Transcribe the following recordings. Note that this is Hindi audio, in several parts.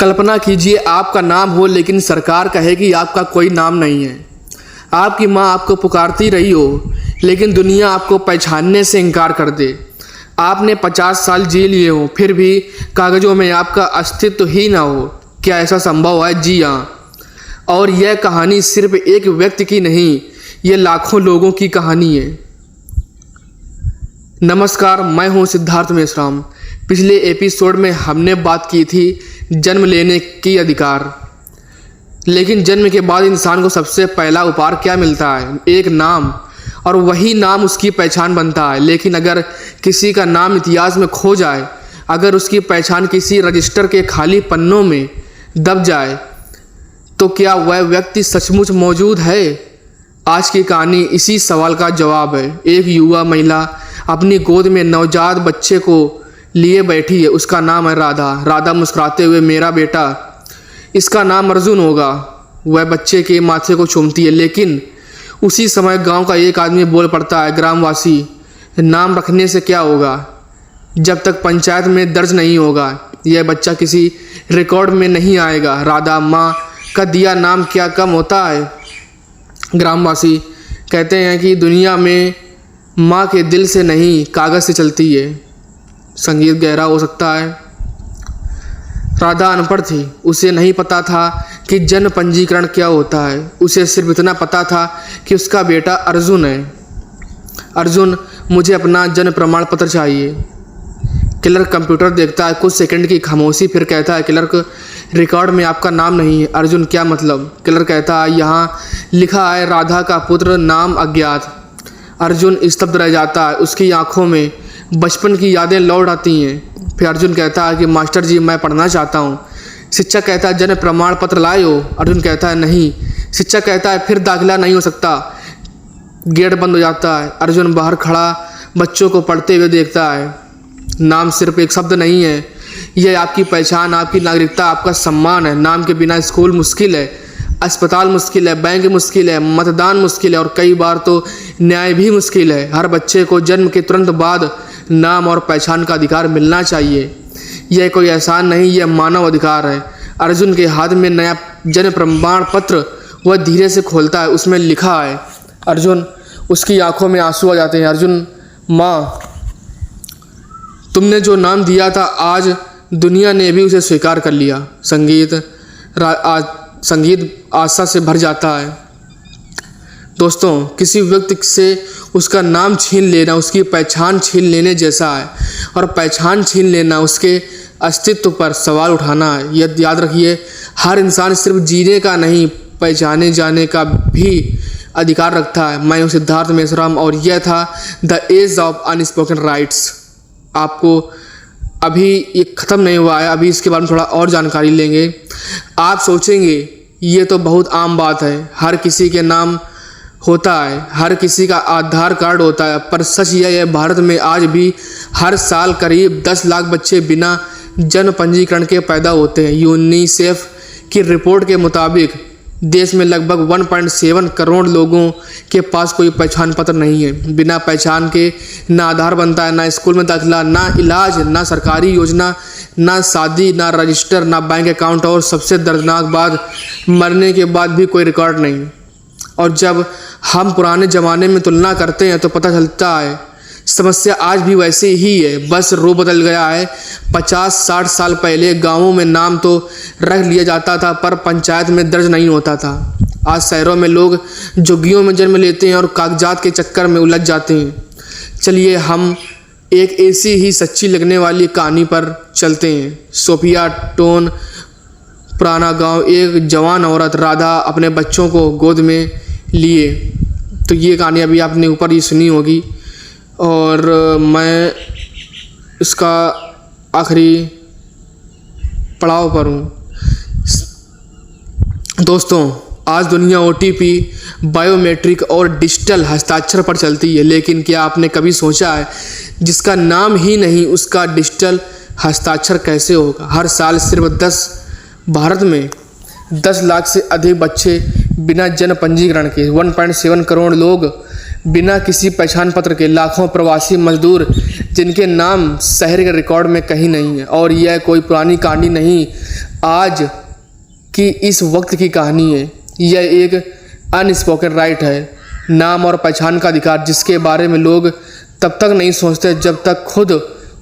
कल्पना कीजिए आपका नाम हो लेकिन सरकार कहे कि आपका कोई नाम नहीं है। आपकी माँ आपको पुकारती रही हो लेकिन दुनिया आपको पहचानने से इनकार कर दे। आपने 50 साल जी लिए हो फिर भी कागज़ों में आपका अस्तित्व ही ना हो। क्या ऐसा संभव है? जी हाँ। और यह कहानी सिर्फ एक व्यक्ति की नहीं, ये लाखों लोगों की कहानी है। नमस्कार, मैं हूं सिद्धार्थ मेश्राम। पिछले एपिसोड में हमने बात की थी जन्म लेने की अधिकार, लेकिन जन्म के बाद इंसान को सबसे पहला उपहार क्या मिलता है? एक नाम, और वही नाम उसकी पहचान बनता है। लेकिन अगर किसी का नाम इतिहास में खो जाए, अगर उसकी पहचान किसी रजिस्टर के खाली पन्नों में दब जाए, तो क्या वह व्यक्ति सचमुच मौजूद है? आज की कहानी इसी सवाल का जवाब है। एक युवा महिला अपनी गोद में नवजात बच्चे को लिए बैठी है। उसका नाम है राधा। राधा मुस्कुराते हुए, मेरा बेटा, इसका नाम अर्जुन होगा, वह बच्चे के माथे को चूमती है। लेकिन उसी समय गांव का एक आदमी बोल पड़ता है, ग्रामवासी, नाम रखने से क्या होगा जब तक पंचायत में दर्ज नहीं होगा? यह बच्चा किसी रिकॉर्ड में नहीं आएगा। राधा, माँ का दिया नाम क्या कम होता है? ग्रामवासी कहते हैं कि दुनिया में माँ के दिल से नहीं, कागज़ से चलती है। संगीत गहरा हो सकता है। राधा अनपढ़ थी, उसे नहीं पता था कि जन्म पंजीकरण क्या होता है। उसे सिर्फ इतना पता था कि उसका बेटा अर्जुन है। अर्जुन, मुझे अपना जन्म प्रमाण पत्र चाहिए। क्लर्क कंप्यूटर देखता है, कुछ सेकंड की खामोशी, फिर कहता है, क्लर्क, रिकॉर्ड में आपका नाम नहीं है। अर्जुन, क्या मतलब? क्लर्क कहता है, यहाँ लिखा है राधा का पुत्र, नाम अज्ञात। अर्जुन स्तब्ध रह जाता है, उसकी आंखों में बचपन की यादें लौट आती हैं। फिर अर्जुन कहता है कि मास्टर जी, मैं पढ़ना चाहता हूँ। शिक्षक कहता है, जन्म प्रमाण पत्र लाए हो? अर्जुन कहता है, नहीं। शिक्षक कहता है, फिर दाखिला नहीं हो सकता। गेट बंद हो जाता है। अर्जुन बाहर खड़ा बच्चों को पढ़ते हुए देखता है। नाम सिर्फ एक शब्द नहीं है, यह आपकी पहचान, आपकी नागरिकता, आपका सम्मान है। नाम के बिना स्कूल मुश्किल है, अस्पताल मुश्किल है, बैंक मुश्किल है, मतदान मुश्किल है, और कई बार तो न्याय भी मुश्किल है। हर बच्चे को जन्म के तुरंत बाद नाम और पहचान का अधिकार मिलना चाहिए। यह कोई एहसान नहीं, यह मानव अधिकार है। अर्जुन के हाथ में नया जन्म प्रमाण पत्र वह धीरे से खोलता है। उसमें लिखा है अर्जुन। उसकी आंखों में आंसू आ जाते हैं। अर्जुन, माँ, तुमने जो नाम दिया था, आज दुनिया ने भी उसे स्वीकार कर लिया। संगीत आशा से भर जाता है। दोस्तों, किसी व्यक्ति से उसका नाम छीन लेना उसकी पहचान छीन लेने जैसा है, और पहचान छीन लेना उसके अस्तित्व पर सवाल उठाना है। यह याद रखिए, हर इंसान सिर्फ जीने का नहीं, पहचाने जाने का भी अधिकार रखता है। मैं हूँ सिद्धार्थ मेश्राम, और यह था the age of unspoken rights. आपको अभी ये ख़त्म नहीं हुआ है, अभी इसके बारे में थोड़ा और जानकारी लेंगे। आप सोचेंगे ये तो बहुत आम बात है, हर किसी के नाम होता है, हर किसी का आधार कार्ड होता है, पर सच यह है, भारत में आज भी हर साल करीब 10 लाख बच्चे बिना जन्म पंजीकरण के पैदा होते हैं। यूनिसेफ की रिपोर्ट के मुताबिक देश में लगभग 1.7 करोड़ लोगों के पास कोई पहचान पत्र नहीं है। बिना पहचान के ना आधार बनता है, ना स्कूल में दाखिला, ना इलाज, ना सरकारी योजना, ना शादी, ना रजिस्टर, ना बैंक अकाउंट, और सबसे दर्दनाक बात, मरने के बाद भी कोई रिकॉर्ड नहीं। और जब हम पुराने ज़माने में तुलना करते हैं तो पता चलता है समस्या आज भी वैसे ही है, बस रूप बदल गया है। 50-60 साल पहले गांवों में नाम तो रख लिया जाता था, पर पंचायत में दर्ज नहीं होता था। आज शहरों में लोग झुग्गियों में जन्म लेते हैं और कागजात के चक्कर में उलझ जाते हैं। चलिए हम एक ऐसी ही सच्ची लगने वाली कहानी पर चलते हैं। सोफिया टोन, पुराना गांव। एक जवान औरत राधा अपने बच्चों को गोद में लिए। तो ये कहानी अभी आपने ऊपर ही सुनी होगी, और मैं इसका आखिरी पड़ाव पर हूँ। दोस्तों, आज दुनिया OTP, बायोमेट्रिक और डिजिटल हस्ताक्षर पर चलती है, लेकिन क्या आपने कभी सोचा है जिसका नाम ही नहीं, उसका डिजिटल हस्ताक्षर कैसे होगा? हर साल सिर्फ भारत में 10 लाख से अधिक बच्चे बिना जन्म पंजीकरण के, 1.7 करोड़ लोग बिना किसी पहचान पत्र के, लाखों प्रवासी मजदूर जिनके नाम शहर के रिकॉर्ड में कहीं नहीं है। और यह कोई पुरानी कहानी नहीं, आज की इस वक्त की कहानी है। यह एक अनस्पोकन राइट है, नाम और पहचान का अधिकार, जिसके बारे में लोग तब तक नहीं सोचते जब तक खुद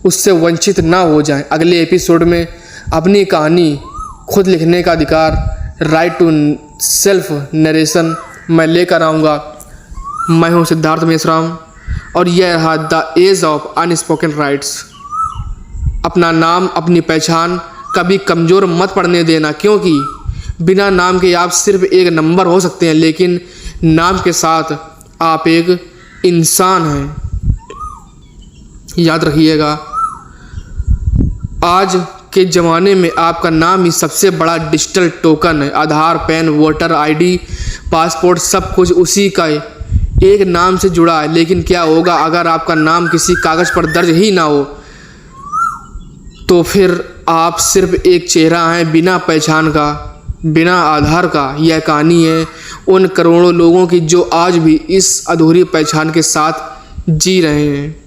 उससे वंचित ना हो जाएं। अगले एपिसोड में अपनी कहानी खुद लिखने का अधिकार, राइट टू सेल्फ नरेशन मैं लेकर आऊँगा। मैं हूँ सिद्धार्थ मेश्राम और यह रहा the age of unspoken rights. अपना नाम, अपनी पहचान कभी कमज़ोर मत पड़ने देना, क्योंकि बिना नाम के आप सिर्फ एक नंबर हो सकते हैं, लेकिन नाम के साथ आप एक इंसान हैं। याद रखिएगा, आज के ज़माने में आपका नाम ही सबसे बड़ा डिजिटल टोकन है। आधार, पैन, वोटर आईडी, पासपोर्ट, सब कुछ उसी का एक नाम से जुड़ा है। लेकिन क्या होगा अगर आपका नाम किसी कागज़ पर दर्ज ही ना हो? तो फिर आप सिर्फ एक चेहरा हैं, बिना पहचान का, बिना आधार का। यह कहानी है उन करोड़ों लोगों की जो आज भी इस अधूरी पहचान के साथ जी रहे हैं।